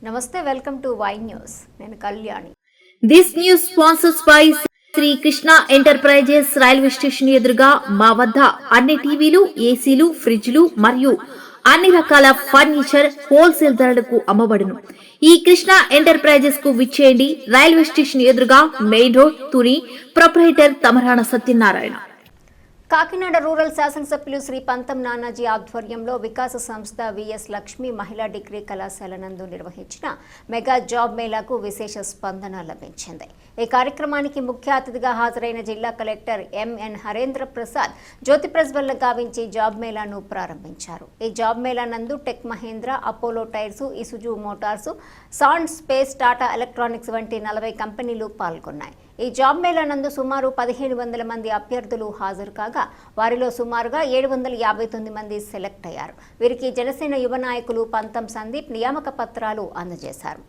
నమస్తే, welcome to Y news. నేను Kalyani. This news sponsors by Shri Krishna enterprises. Railway station ఎదురుగా మా వద్ద అన్ని టీవీలు, ఏసీలు, ఫ్రిడ్జ్లు మరియు అన్ని రకాల ఫర్నిచర్ హోల్సేల్ ధరలకు అమ్మబడును. ఈ కృష్ణ ఎంటర్ప్రైజెస్ కు విచ్చేయండి. రైల్వే స్టేషన్ ఎదురుగా, main road, Tuni. Proprietor Tamarana Satyanarayana. Kakinada rural శాసనసభ్యులు శ్రీ పంతం నానాజీ ఆధ్వర్యంలో వికాస సంస్థ విఎస్ లక్ష్మి మహిళా డిగ్రీ కళాశాల నందు నిర్వహించిన మెగా జాబ్ మేళాకు విశేష స్పందన లభించింది. ఈ కార్యక్రమానికి ముఖ్య అతిథిగా హాజరైన జిల్లా కలెక్టర్ ఎంఎన్ హరేంద్ర ప్రసాద్ జ్యోతి ప్రజ్వలన గావించి జాబ్ మేళాను ప్రారంభించారు. ఈ జాబ్ మేళా నందు Tech Mahindra, Apollo Tyres, Isuzu Motors, Sand Space, Tata Electronics వంటి 40 కంపెనీలు పాల్గొన్నాయి. ఈ జాబ్ మేళా నందు సుమారు 1500 మంది అభ్యర్థులు హాజరు కాగా వారిలో సుమారుగా 759 మంది సెలెక్ట్ అయ్యారు. వీరికి జనసేన యువ నాయకులు పంతం సందీప్ నియామక పత్రాలు అందజేశారు.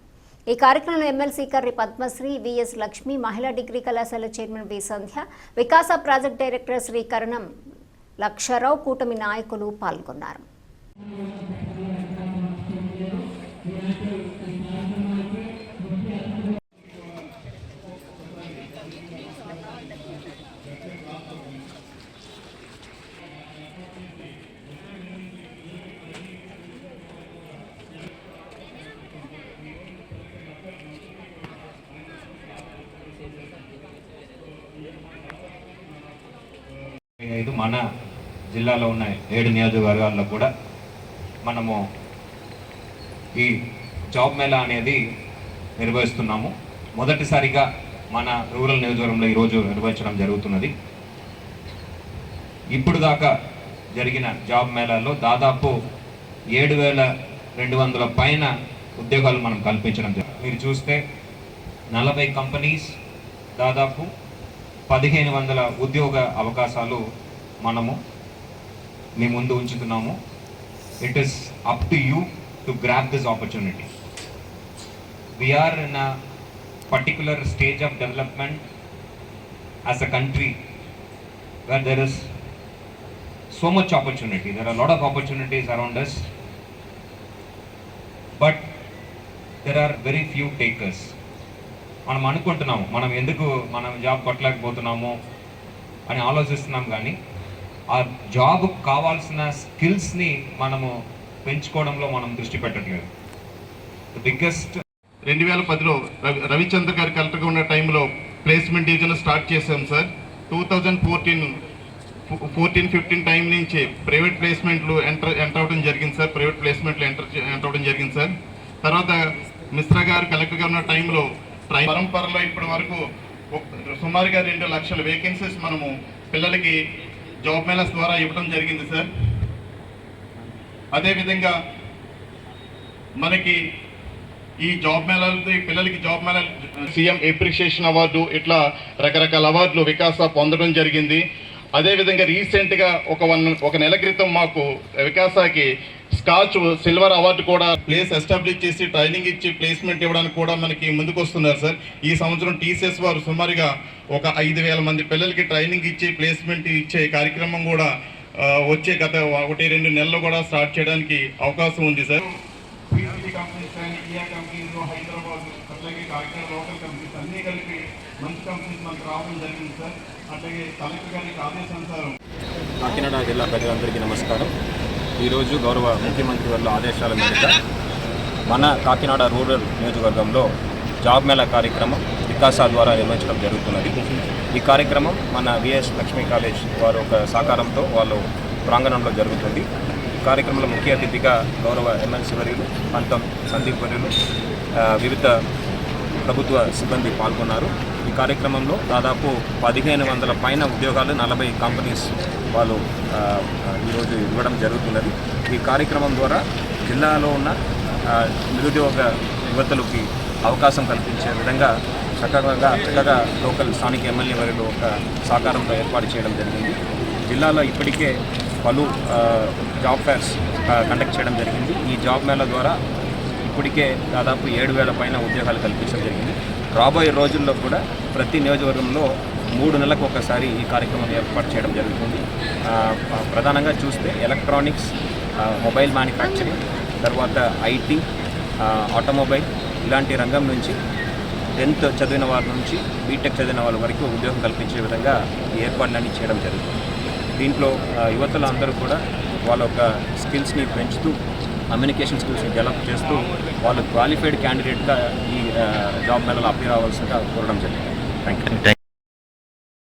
ఈ కార్యక్రమంలో ఎమ్మెల్సీ కర్రి పద్మశ్రీ, విఎస్ లక్ష్మి మహిళా డిగ్రీ కళాశాల చైర్మన్ వి సంధ్య, వికాస ప్రాజెక్ట్ డైరెక్టర్ శ్రీ కరణం లక్షరావు, కూటమి నాయకులు పాల్గొన్నారు. మన జిల్లాలో ఉన్న 7 నియోజకవర్గాల్లో కూడా మనము ఈ జాబ్ మేళా అనేది నిర్వహిస్తున్నాము. మొదటిసారిగా మన రూరల్ నియోజకవర్గంలో ఈరోజు నిర్వహించడం జరుగుతున్నది. ఇప్పుడు దాకా జరిగిన జాబ్ మేళాలో దాదాపు 7,200 పైన ఉద్యోగాలు మనం కల్పించడం జరిగింది. మీరు చూస్తే 40 కంపెనీస్, దాదాపు 1500 ఉద్యోగ అవకాశాలు మనము మీ ముందు ఉంచుతున్నాము. It is up to you to grab this opportunity. We are in a particular stage of development as a country where there is so much opportunity. There are lot of opportunities around us, but there are very few takers. మనం అనుకుంటున్నాము మనం job కొట్టలేకపోతున్నాము అని ఆలోచిస్తున్నాం, కానీ ఆ job కావాల్సిన స్కిల్స్ని మనము పెంచుకోవడంలో మనం దృష్టి పెట్టట్లేదు. బిగ్గెస్ట్ 2010లో రవిచంద్ర గారు కలెక్టర్గా ఉన్న టైంలో ప్లేస్మెంట్ డివిజన్ స్టార్ట్ చేసాం సార్. 2014-15 టైం నుంచి ప్రైవేట్ ప్లేస్మెంట్లు ఎంటర్ అవడం జరిగింది సార్. ఎంటర్ అవడం జరిగింది సార్. తర్వాత మిశ్రా గారు కలెక్టర్గా ఉన్న టైంలో పరంపరలో ఇప్పటి వరకు సుమారుగా 2 లక్షల వేకెన్సీస్ మనము పిల్లలకి జాబ్ మేళాస్ ద్వారా ఇవ్వడం జరిగింది సార్. అదేవిధంగా మనకి ఈ జాబ్ మేళాలతో పిల్లలకి job Mela CM appreciation award, ఇట్లా రకరకాల అవార్డులు వికాస పొందడం జరిగింది. అదేవిధంగా రీసెంట్గా ఒక నెల క్రితం మాకు వికాసాకి స్కాచ్ సిల్వర్ అవార్డు కూడా ప్లేస్ ఎస్టాబ్లిష్ చేసి ట్రైనింగ్ ఇచ్చి ప్లేస్మెంట్ ఇవ్వడానికి కూడా మనకి ముందుకు వస్తున్నారు సార్. ఈ సంవత్సరం టీసీఎస్ వారు సుమారుగా ఒక 5,000 మంది పిల్లలకి ట్రైనింగ్ ఇచ్చి ప్లేస్మెంట్ ఇచ్చే కార్యక్రమం కూడా వచ్చే గత 1-2 నెలల్లో కూడా స్టార్ట్ చేయడానికి అవకాశం ఉంది సార్. హైదరాబాద్ అట్లాగే కాకినాడ లోకల్ కంపెనీస్ అన్నీ కలిపి మంచి కంపెనీస్ మనకు రావడం జరిగింది సార్. అట్లాగే కలెక్టర్ గారికి ఆదేశానుసారం కాకినాడ జిల్లా ప్రజలందరికీ నమస్కారం. ఈరోజు గౌరవ ముఖ్యమంత్రి వారి ఆదేశాల మేరకు మన కాకినాడ రూరల్ నియోజకవర్గంలో జాబ్ మేళా కార్యక్రమం వికాస ద్వారా నిర్వహించడం జరుగుతున్నది. ఈ కార్యక్రమం మన విఎస్ లక్ష్మీ కాలేజ్ వారు ఒక సహకారంతో వాళ్ళు ప్రాంగణంలో జరుగుతుంది. ఈ కార్యక్రమంలో ముఖ్య అతిథిగా గౌరవ ఎమ్మెల్సీ వర్యులు పంతం సందీప్ వర్యులు, వివిధ ప్రభుత్వ సిబ్బంది పాల్గొన్నారు. ఈ కార్యక్రమంలో దాదాపు 1500 పైన ఉద్యోగాలు 40 కంపెనీస్ వాళ్ళు ఈరోజు ఇవ్వడం జరుగుతున్నది. ఈ కార్యక్రమం ద్వారా జిల్లాలో ఉన్న నిరుద్యోగ యువతలకి అవకాశం కల్పించే విధంగా చక్కగా లోకల్ స్థానిక ఎమ్మెల్యే వర్యులు ఒక సహకారంతో ఏర్పాటు చేయడం జరిగింది. జిల్లాలో ఇప్పటికే పలు జాబ్ ఫేర్స్ కండక్ట్ చేయడం జరిగింది. ఈ జాబ్ మేళా ద్వారా ఇప్పటికే దాదాపు 7,000 పైన ఉద్యోగాలు కల్పించడం జరిగింది. రాబోయే రోజుల్లో కూడా ప్రతి నియోజకవర్గంలో 3 నెలలకు ఒకసారి ఈ కార్యక్రమం ఏర్పాటు చేయడం జరుగుతుంది. ప్రధానంగా చూస్తే ఎలక్ట్రానిక్స్, మొబైల్ మ్యానుఫ్యాక్చరింగ్, తర్వాత ఐటీ, ఆటోమొబైల్ ఇలాంటి రంగం నుంచి 10th చదివిన వారి నుంచి బీటెక్ చదివిన వాళ్ళ వరకు ఉద్యోగం కల్పించే విధంగా ఈ ఏర్పాట్లన్నీ చేయడం జరుగుతుంది. దీంట్లో యువతలు అందరూ కూడా వాళ్ళ యొక్క స్కిల్స్ని పెంచుతూ కమ్యూనికేషన్ స్కిల్స్ని డెవలప్ చేస్తూ వాళ్ళు క్వాలిఫైడ్ క్యాండిడేట్గా ఈ జాబ్ మేళలో అప్పీర్ అవ్వాల్సిందిగా కోరడం జరిగింది. Thank you.